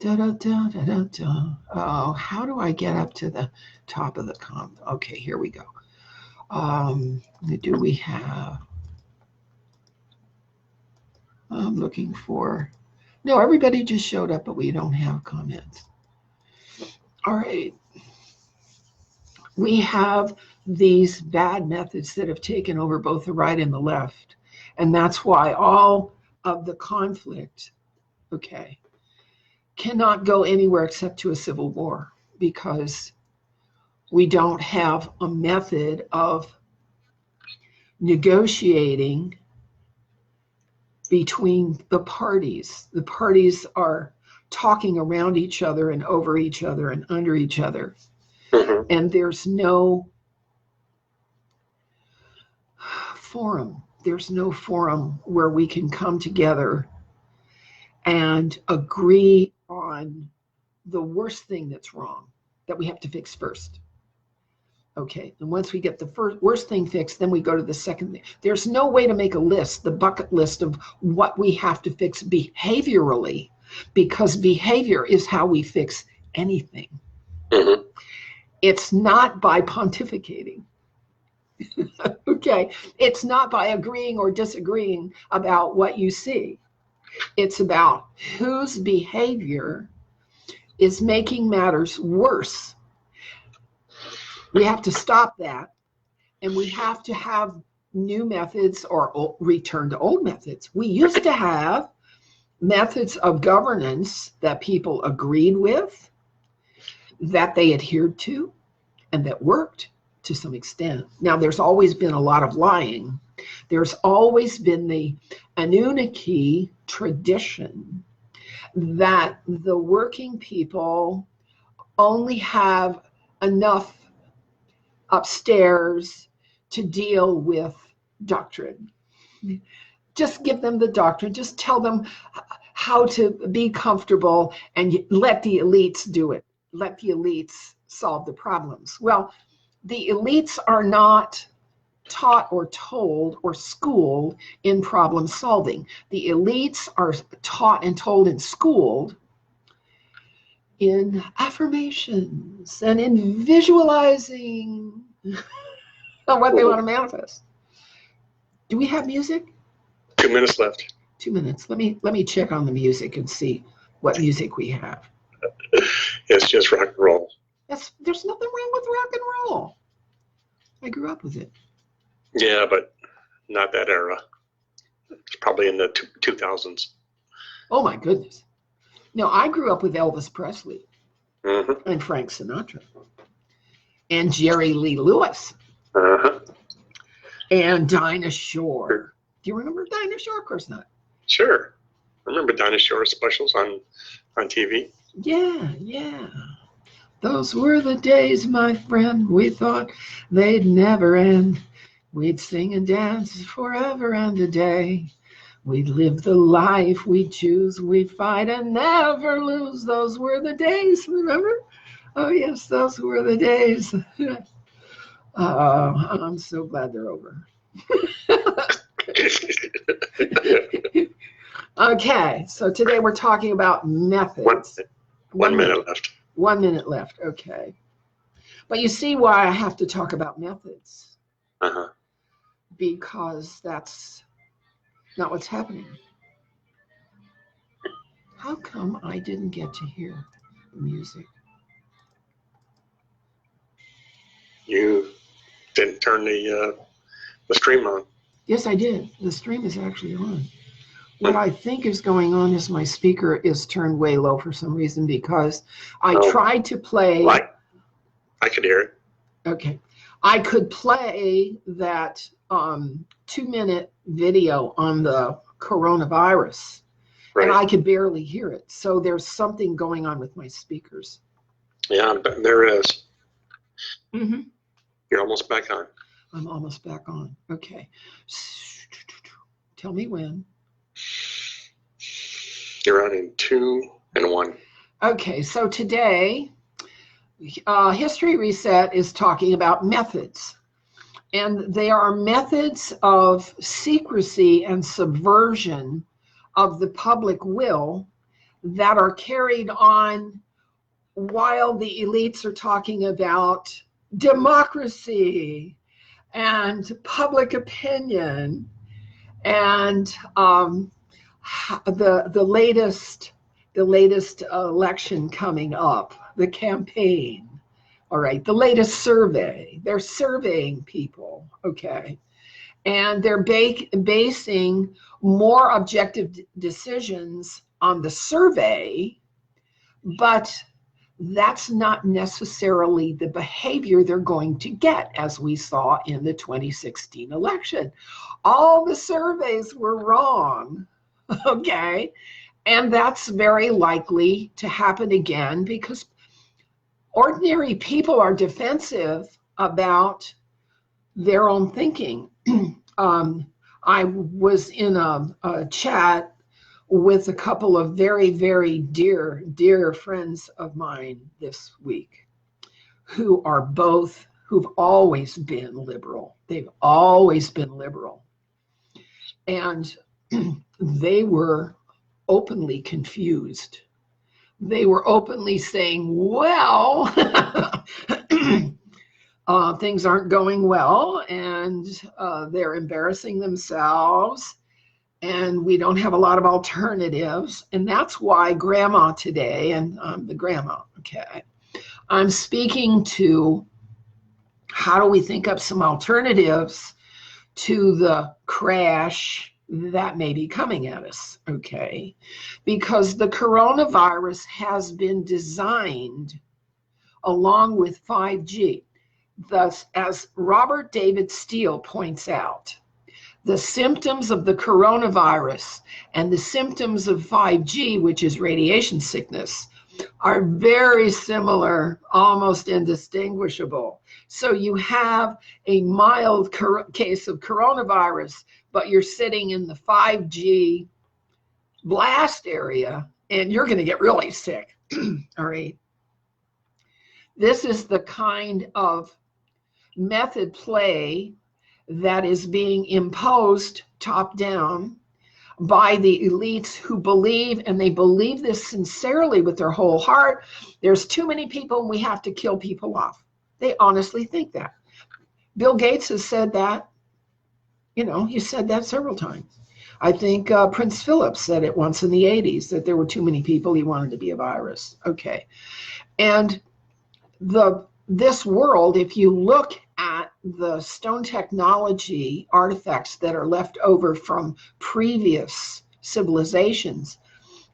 Da, da, da, da, da, da. Oh, how do I get up to the top of the comment? Okay, here we go. Do we have? I'm looking for. No, everybody just showed up, but we don't have comments. All right. We have these bad methods that have taken over both the right and the left. And that's why all of the conflict, okay, cannot go anywhere except to a civil war, because we don't have a method of negotiating between the parties. The parties are talking around each other and over each other and under each other. Mm-hmm. And there's no forum. There's no forum where we can come together and agree on the worst thing that's wrong that we have to fix first. Okay, and once we get the worst thing fixed, then we go to the second thing. There's no way to make a list, the bucket list of what we have to fix behaviorally, because behavior is how we fix anything. Mm-hmm. It's not by pontificating. Okay, it's not by agreeing or disagreeing about what you see. It's about whose behavior is making matters worse. We have to stop that, and we have to have new methods or return to old methods. We used to have methods of governance that people agreed with, that they adhered to, and that worked to some extent. Now, there's always been a lot of lying. There's always been the Anunnaki tradition that the working people only have enough upstairs to deal with doctrine. Just give them the doctrine. Just tell them how to be comfortable and let the elites do it. Let the elites solve the problems. Well, the elites are not taught or told or schooled in problem solving. The elites are taught and told and schooled in affirmations and in visualizing what they want to manifest. Do we have music? 2 minutes left. 2 minutes. Let me check on the music and see what music we have. It's just rock and roll. There's nothing wrong with rock and roll. I grew up with it. Yeah, but not that era. It's probably in the 2000s. Oh my goodness. No, I grew up with Elvis Presley Mm-hmm. and Frank Sinatra and Jerry Lee Lewis Uh-huh. and Dinah Shore. Do you remember Dinah Shore? Of course not. Sure. I remember Dinah Shore specials on TV. Yeah. Those were the days, my friend, we thought they'd never end. We'd sing and dance forever and a day. We'd live the life we choose, we'd fight and never lose. Those were the days, remember? Oh, yes, those were the days. I'm so glad they're over. Okay, so today we're talking about methods. One minute left. 1 minute left, okay. But you see why I have to talk about methods. Uh-huh. Because that's not what's happening. How come I didn't get to hear the music? You didn't turn the stream on. Yes, I did. The stream is actually on. What I think is going on is my speaker is turned way low for some reason because I tried to play. I could hear it. Okay. I could play that 2-minute video on the coronavirus, and I could barely hear it. So there's something going on with my speakers. Yeah, there is. Mm-hmm. You're almost back on. I'm almost back on. Okay. Tell me when. You're on in 2 and 1. Okay, so today, History Reset is talking about methods. And they are methods of secrecy and subversion of the public will that are carried on while the elites are talking about democracy and public opinion and the latest election coming up, the campaign. All right, the latest survey. They're surveying people, okay, and they're basing more objective decisions on the survey, but that's not necessarily the behavior they're going to get, as we saw in the 2016 election. All the surveys were wrong, okay? And that's very likely to happen again because ordinary people are defensive about their own thinking. I was in a chat with a couple of very, very dear friends of mine this week who've always been liberal. They've always been liberal. And they were openly confused. They were openly saying, well, things aren't going well, and they're embarrassing themselves, and we don't have a lot of alternatives. And that's why Grandma today, and I'm the grandma, okay, I'm speaking to how do we think up some alternatives to the crash that may be coming at us, okay? Because the coronavirus has been designed along with 5G. Thus, as Robert David Steele points out, the symptoms of the coronavirus and the symptoms of 5G, which is radiation sickness, are very similar, almost indistinguishable. So you have a mild case of coronavirus, but you're sitting in the 5G blast area, and you're going to get really sick. All right. This is the kind of method play that is being imposed top down by the elites who believe, and they believe this sincerely with their whole heart, there's too many people and we have to kill people off. They honestly think that. Bill Gates has said that. You know, he said that several times. I think Prince Philip said it once in the 80s, that there were too many people, he wanted to be a virus. Okay. And this world, if you look at the stone technology artifacts that are left over from previous civilizations,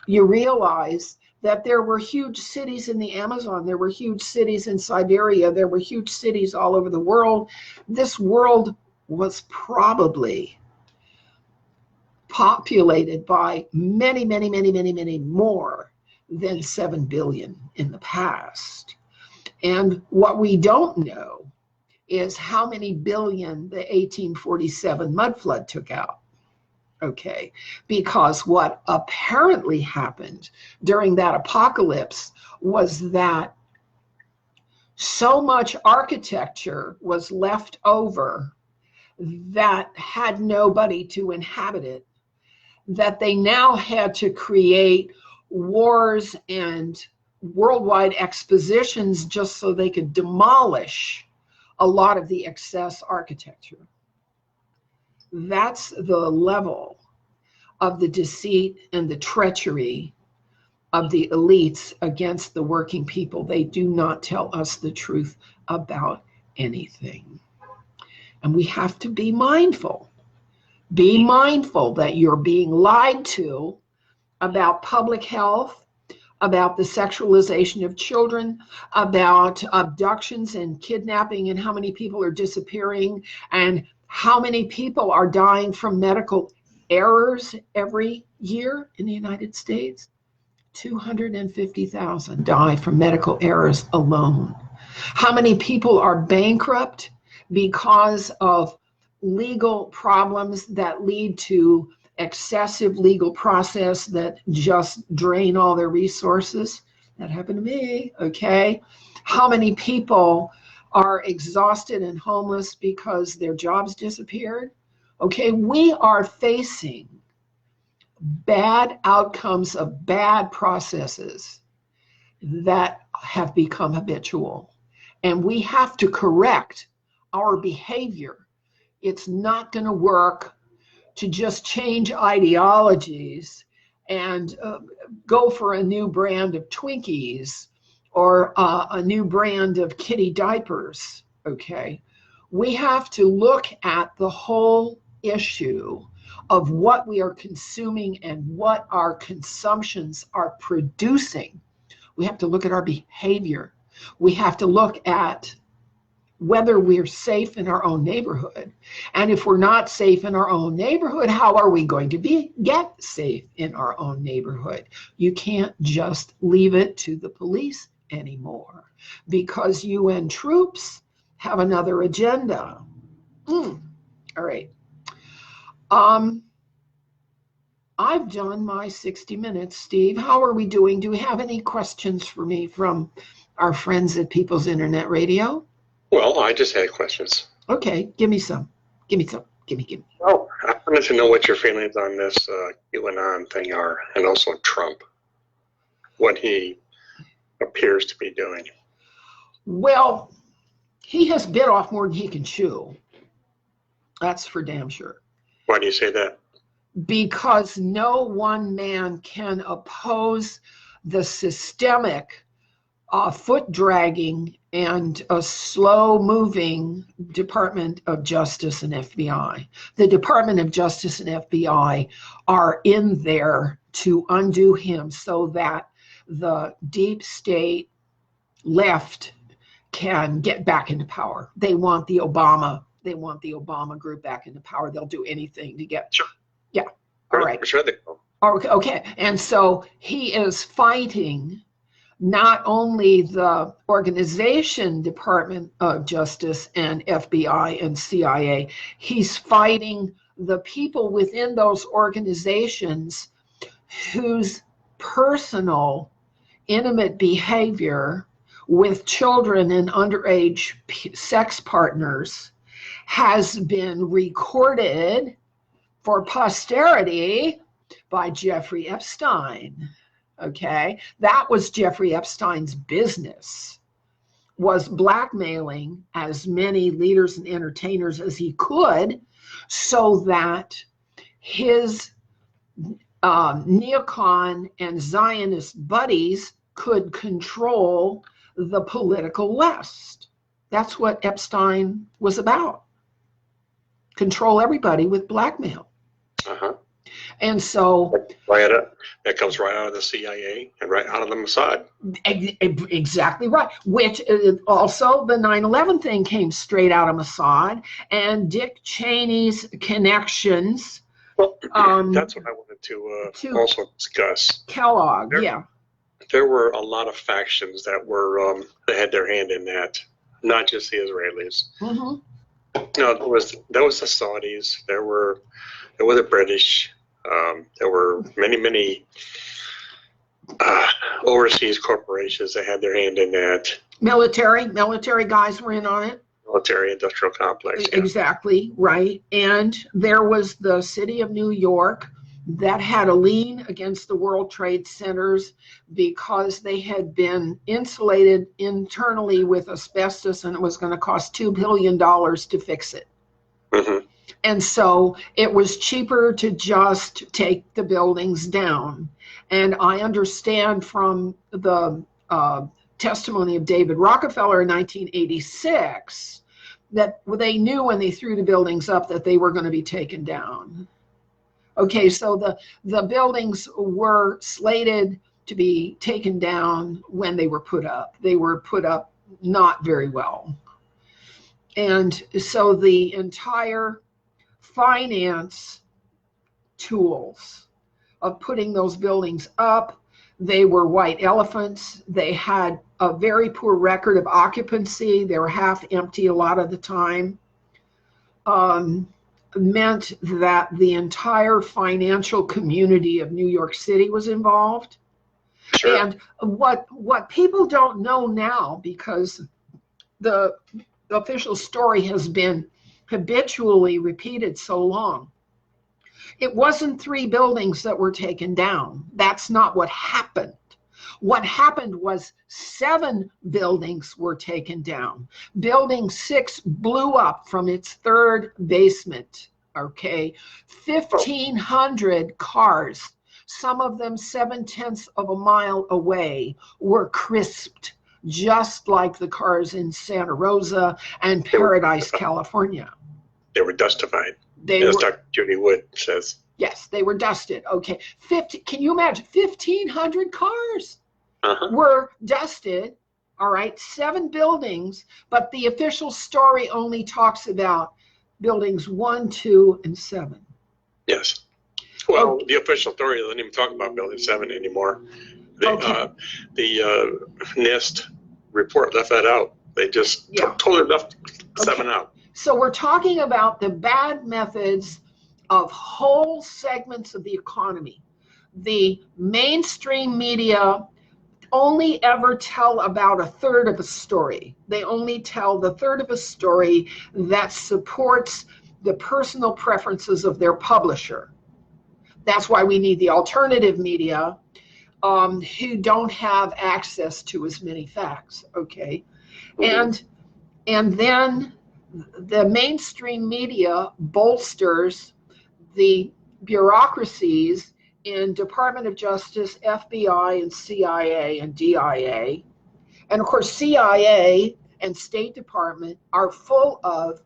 you realize that there were huge cities in the Amazon, there were huge cities in Siberia, there were huge cities all over the world. This world was probably populated by many more than 7 billion in the past. And what we don't know is how many billion the 1847 mud flood took out. Okay, because what apparently happened during that apocalypse was that so much architecture was left over that had nobody to inhabit it, that they now had to create wars and worldwide expositions just so they could demolish a lot of the excess architecture. That's the level of the deceit and the treachery of the elites against the working people. They do not tell us the truth about anything. And we have to be mindful. Be mindful that you're being lied to about public health, about the sexualization of children, about abductions and kidnapping, and how many people are disappearing, and how many people are dying from medical errors every year in the United States. 250,000 die from medical errors alone. How many people are bankrupt because of legal problems that lead to excessive legal process that just drain all their resources? That happened to me, okay? How many people are exhausted and homeless because their jobs disappeared? Okay, we are facing bad outcomes of bad processes that have become habitual. And we have to correct our behavior. It's not going to work to just change ideologies and go for a new brand of Twinkies or a new brand of kitty diapers, okay? We have to look at the whole issue of what we are consuming and what our consumptions are producing. We have to look at our behavior. We have to look at whether we're safe in our own neighborhood. And if we're not safe in our own neighborhood, how are we going to get safe in our own neighborhood? You can't just leave it to the police anymore because UN troops have another agenda. All right. I've done my 60 minutes, Steve. How are we doing? Do we have any questions for me from our friends at People's Internet Radio? Well, I just had questions. Okay, give me some. Give me some. Give me. Oh, I wanted to know what your feelings on this QAnon thing are, and also Trump, what he appears to be doing. Well, he has bit off more than he can chew. That's for damn sure. Why do you say that? Because no one man can oppose the systemic foot dragging and a slow moving Department of Justice and FBI. The Department of Justice and FBI are in there to undo him so that the deep state left can get back into power. They want the Obama group back into power. They'll do anything to get. Sure. Yeah. All right. For sure they will. Okay. And so he is fighting not only the organization, Department of Justice and FBI and CIA, he's fighting the people within those organizations whose personal, intimate behavior with children and underage sex partners has been recorded for posterity by Jeffrey Epstein. Okay, that was Jeffrey Epstein's business, was blackmailing as many leaders and entertainers as he could so that his neocon and Zionist buddies could control the political West. That's what Epstein was about. Control everybody with blackmail. Uh-huh. And so that comes right out of the CIA and right out of the Mossad. Exactly right. Which also the 9/11 thing came straight out of Mossad, and Dick Cheney's connections. Well, that's what I wanted to also discuss. Kellogg, yeah. there were a lot of factions that were that had their hand in that, not just the Israelis. Mm-hmm. No, there was the Saudis. There were the British. There were many overseas corporations that had their hand in that. Military guys were in on it. Military industrial complex. Yeah. Exactly, right. And there was the city of New York that had a lien against the World Trade Centers because they had been insulated internally with asbestos, and it was going to cost $2 billion to fix it. Mm-hmm. And so it was cheaper to just take the buildings down. And I understand from the testimony of David Rockefeller in 1986 that they knew when they threw the buildings up that they were going to be taken down. Okay, so the buildings were slated to be taken down when they were put up. They were put up not very well. And so the entire finance tools of putting those buildings up, they were white elephants. They had a very poor record of occupancy. They were half empty a lot of the time. Meant that the entire financial community of New York City was involved. Sure. And what people don't know now, because the official story has been habitually repeated so long, it wasn't 3 buildings that were taken down. That's not what happened. What happened was 7 buildings were taken down. Building 6 blew up from its 3rd basement, okay? 1,500 cars, some of them 7/10 of a mile away, were crisped, just like the cars in Santa Rosa and Paradise, California. They were dustified, as Dr. Judy Wood says. Yes, they were dusted. Okay, can you imagine 1,500 cars? Uh-huh. Were dusted, all right, 7 buildings, but the official story only talks about buildings 1, 2, and 7. Yes. Well, the official story doesn't even talk about building 7 anymore. The NIST report left that out. They just totally left 7 out. So we're talking about the bad methods of whole segments of the economy. The mainstream media only ever tell about 1/3 of a story. They only tell the 1/3 of a story that supports the personal preferences of their publisher. That's why we need the alternative media who don't have access to as many facts, okay? And then the mainstream media bolsters the bureaucracies in Department of Justice, FBI, and CIA, and DIA. And of course, CIA and State Department are full of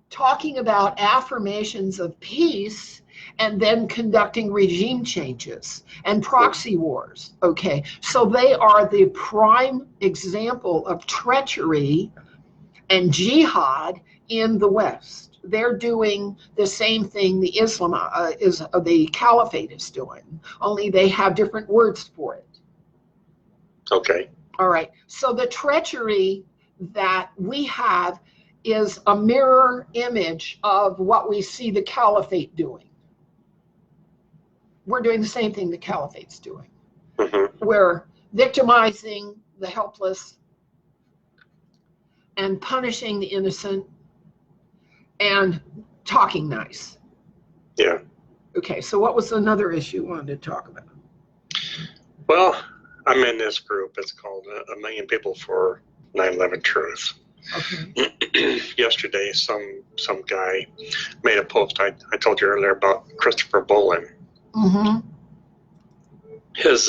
talking about affirmations of peace and then conducting regime changes and proxy wars. Okay, so they are the prime example of treachery and jihad in the West. They're doing the same thing the caliphate is doing, only they have different words for it. Okay. All right. So the treachery that we have is a mirror image of what we see the caliphate doing. We're doing the same thing the caliphate's doing. Mm-hmm. We're victimizing the helpless and punishing the innocent and talking nice. Yeah. Okay, so what was another issue you wanted to talk about? Well, I'm in this group. It's called A Million People for 9/11 Truth. Okay. Yesterday, some guy made a post. I told you earlier about Christopher Bolin. Mm-hmm. His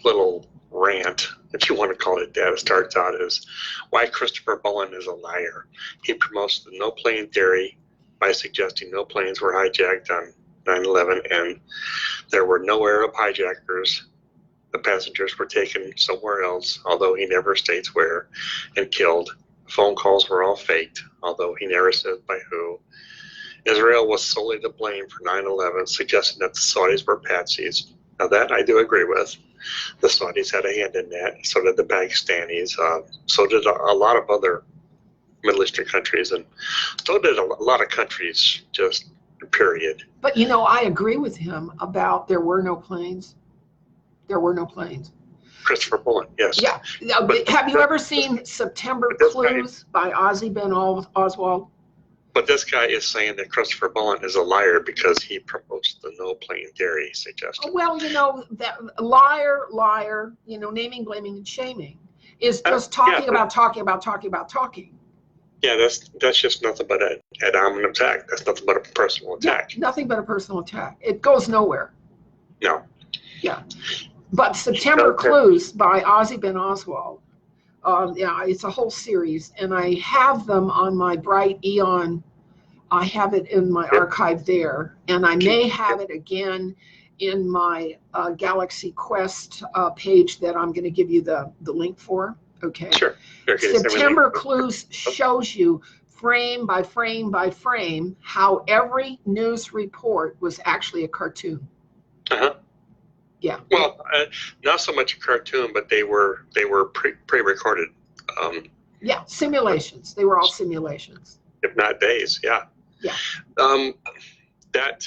little rant, if you want to call it that, it starts out as why Christopher Bolin is a liar. He promotes the no plane theory by suggesting no planes were hijacked on 9/11 and there were no Arab hijackers. The passengers were taken somewhere else, although he never states where, and killed. Phone calls were all faked, although he never says by who. Israel was solely to blame for 9/11, suggesting that the Saudis were patsies. Now that I do agree with. The Saudis had a hand in that. So did the Pakistanis. So did a lot of other Middle Eastern countries, and so did a lot of countries. Just period. But you know, I agree with him about there were no planes. There were no planes. Christopher Bullen, yes. Yeah. Have you ever seen September Clues by Ozzy Ben Oswald? But this guy is saying that Christopher Bullen is a liar because he promotes the no plane theory suggestion. Well, you know, that liar, you know, naming, blaming, and shaming is just talking about talking. Yeah, that's just nothing but an ad hominem attack. That's nothing but a personal attack. Yeah, nothing but a personal attack. It goes nowhere. No. Yeah. But September Clues by Ozzy Ben Oswald. Yeah, it's a whole series, and I have them on my Brighteon. I have it in my archive there, and I may have it again in my Galaxy Quest page that I'm going to give you the link for. Okay. Sure. September Clues shows you frame by frame by frame how every news report was actually a cartoon. Uh-huh. Yeah. Well, not so much a cartoon, but they were pre-recorded. Yeah, simulations. They were all simulations. If not days, yeah. Yeah. That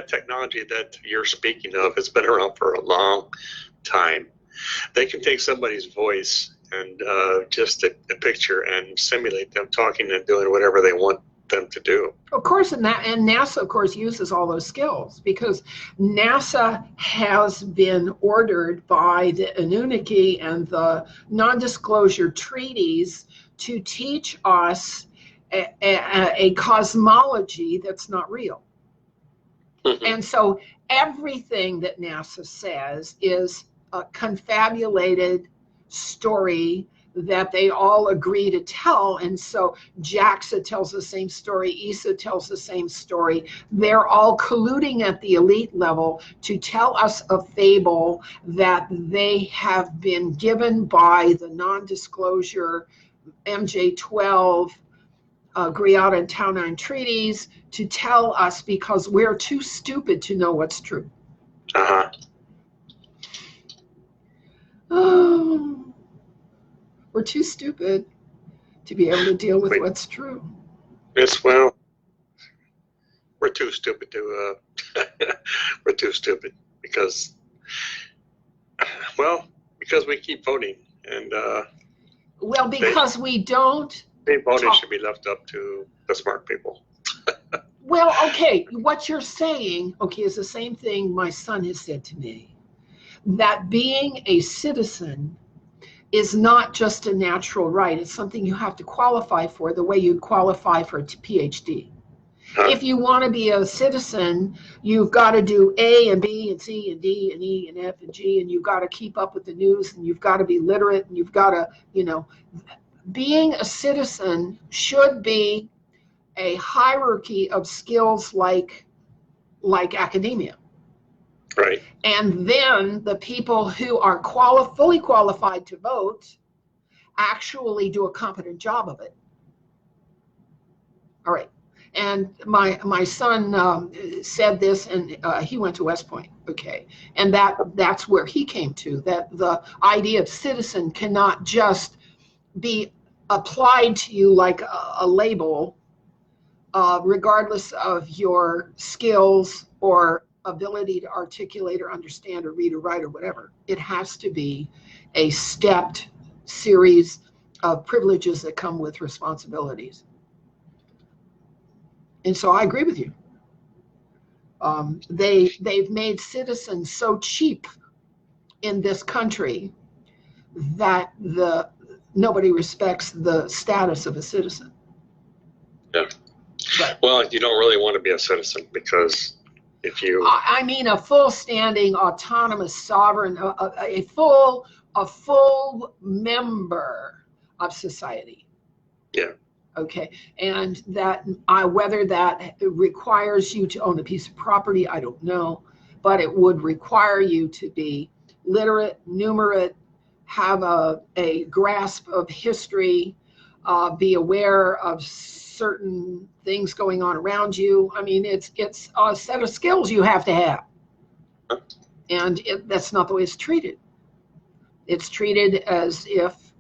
technology that you're speaking of has been around for a long time. They can take somebody's voice and just a picture and simulate them talking and doing whatever they want them to do. Of course, and NASA, of course, uses all those skills because NASA has been ordered by the Anunnaki and the non-disclosure treaties to teach us a cosmology that's not real. Mm-hmm. And so everything that NASA says is a confabulated story that they all agree to tell. And so JAXA tells the same story, ESA tells the same story. They're all colluding at the elite level to tell us a fable that they have been given by the non-disclosure MJ-12 Griata and Tau 9 treaties to tell us because we're too stupid to know what's true. Uh-huh. Oh. We're too stupid to be able to deal with what's true. Yes, well, we're too stupid to, we're too stupid because we keep voting and, well, because we don't. Voting should be left up to the smart people. Well, okay, what you're saying, okay, is the same thing my son has said to me, that being a citizen is not just a natural right. It's something you have to qualify for the way you'd qualify for a PhD. If you want to be a citizen, you've got to do A and B and C and D and E and F and G, and you've got to keep up with the news, and you've got to be literate, and you've got to, you know, being a citizen should be a hierarchy of skills like academia. Right. And then the people who are fully qualified to vote actually do a competent job of it. All right. And my son said this, and he went to West Point. Okay. And that's where he came to, that the idea of citizen cannot just be applied to you like a label, regardless of your skills or ability to articulate or understand or read or write or whatever. It has to be a stepped series of privileges that come with responsibilities. And so I agree with you. They've made citizens so cheap in this country that nobody respects the status of a citizen. Yeah. But, well, you don't really want to be a citizen because if you... I mean a full standing, autonomous, sovereign, a full member of society. Yeah. Okay. And that whether that requires you to own a piece of property, I don't know, but it would require you to be literate, numerate, have a grasp of history, be aware of certain things going on around you. I mean, it's a set of skills you have to have. And that's not the way it's treated. It's treated as if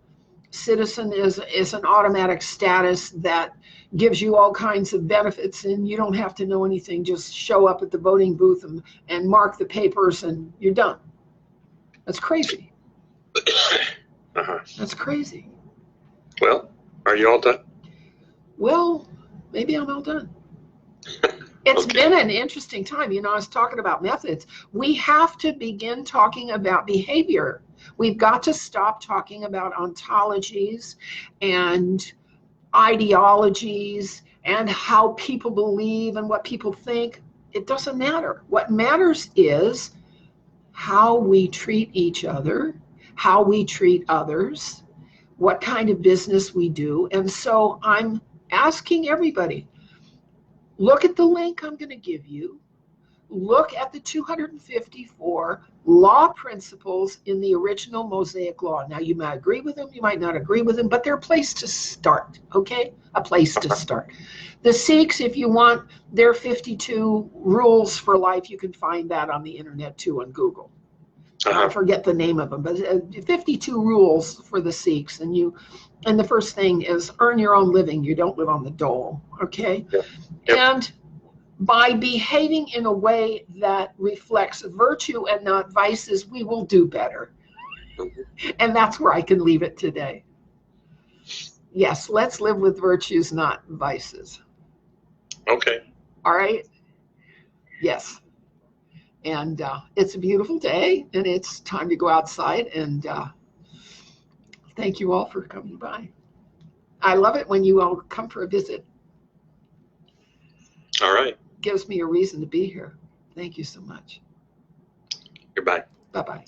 citizen is an automatic status that gives you all kinds of benefits, and you don't have to know anything. Just show up at the voting booth and mark the papers, and you're done. That's crazy. That's crazy. Well, are you all done? Well, maybe I'm all done. It's been an interesting time. You know, I was talking about methods. We have to begin talking about behavior. We've got to stop talking about ontologies and ideologies and how people believe and what people think. It doesn't matter. What matters is how we treat each other, how we treat others, what kind of business we do. And so I'm asking everybody, look at the link I'm going to give you. Look at the 254 law principles in the original Mosaic Law. Now, you might agree with them, you might not agree with them, but they're a place to start, okay? A place to start. The Sikhs, if you want their 52 rules for life, you can find that on the internet too, on Google. I forget the name of them, but 52 rules for the Sikhs. And the first thing is earn your own living. You don't live on the dole, okay? Yep. And by behaving in a way that reflects virtue and not vices, we will do better. And that's where I can leave it today. Yes, let's live with virtues, not vices. Okay. All right? Yes. And it's a beautiful day, and it's time to go outside. And thank you all for coming by. I love it when you all come for a visit. All right. Gives me a reason to be here. Thank you so much. Goodbye. Bye-bye.